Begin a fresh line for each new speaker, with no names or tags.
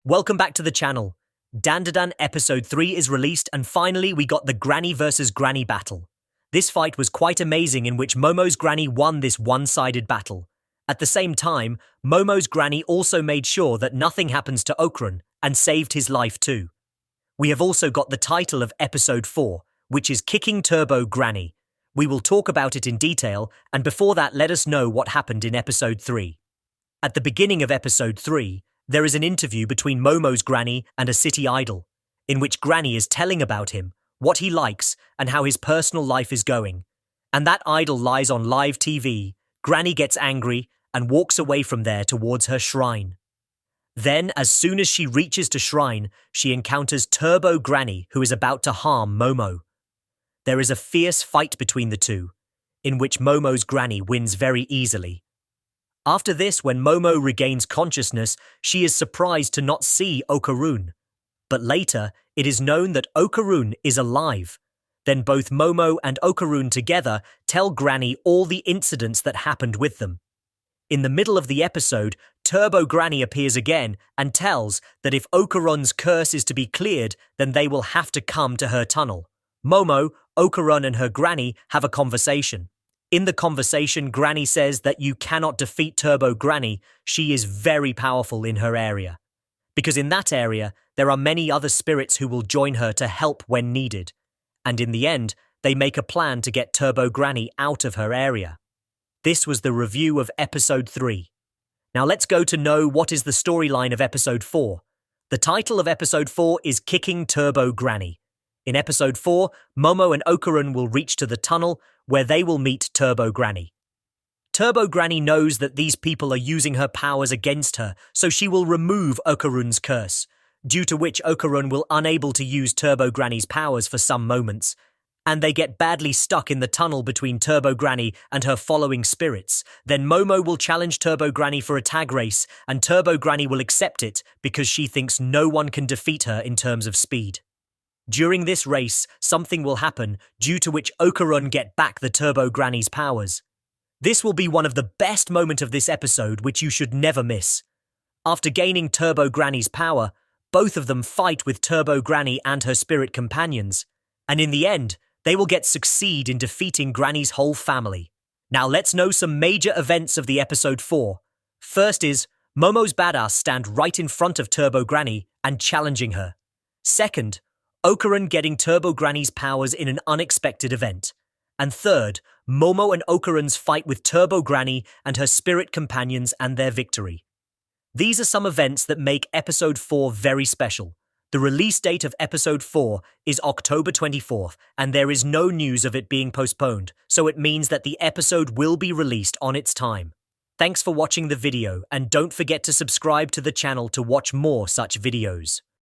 Welcome back to the channel. Dandadan episode 3 is released and finally we got the Granny versus Granny battle. This fight was quite amazing in which Momo's Granny won this one-sided battle. At the same time, Momo's Granny also made sure that nothing happens to Okarun and saved his life too. We have also got the title of episode 4, which is Kicking Turbo Granny. We will talk about it in detail, and before that let us know what happened in episode 3. At the beginning of episode 3, there is an interview between Momo's Granny and a city idol, in which Granny is telling about him, what he likes, and how his personal life is going. And that idol lies on live TV. Granny gets angry and walks away from there towards her shrine. Then, as soon as she reaches the shrine, she encounters Turbo Granny, who is about to harm Momo. There is a fierce fight between the two, in which Momo's Granny wins very easily. After this, when Momo regains consciousness, she is surprised to not see Okarun. But later, it is known that Okarun is alive. Then both Momo and Okarun together tell Granny all the incidents that happened with them. In the middle of the episode, Turbo Granny appears again and tells that if Okarun's curse is to be cleared, then they will have to come to her tunnel. Momo, Okarun and her Granny have a conversation. In the conversation, Granny says that you cannot defeat Turbo Granny. She is very powerful in her area. Because in that area, there are many other spirits who will join her to help when needed. And in the end, they make a plan to get Turbo Granny out of her area. This was the review of episode 3. Now let's go to know what is the storyline of episode 4. The title of episode 4 is Kicking Turbo Granny. In episode 4, Momo and Okarun will reach to the tunnel where they will meet Turbo Granny. Turbo Granny knows that these people are using her powers against her, so she will remove Okarun's curse, due to which Okarun will unable to use Turbo Granny's powers for some moments, and they get badly stuck in the tunnel between Turbo Granny and her following spirits. Then Momo will challenge Turbo Granny for a tag race, and Turbo Granny will accept it because she thinks no one can defeat her in terms of speed. During this race, something will happen, due to which Okarun get back the Turbo Granny's powers. This will be one of the best moments of this episode, which you should never miss. After gaining Turbo Granny's power, both of them fight with Turbo Granny and her spirit companions, and in the end, they will succeed in defeating Granny's whole family. Now let's know some major events of the episode 4. First is, Momo's badass stand right in front of Turbo Granny and challenging her. Second, Okarun getting Turbo Granny's powers in an unexpected event. And third, Momo and Okarun's fight with Turbo Granny and her spirit companions and their victory. These are some events that make episode 4 very special. The release date of episode 4 is October 24th, and there is no news of it being postponed, so it means that the episode will be released on its time. Thanks for watching the video, and don't forget to subscribe to the channel to watch more such videos.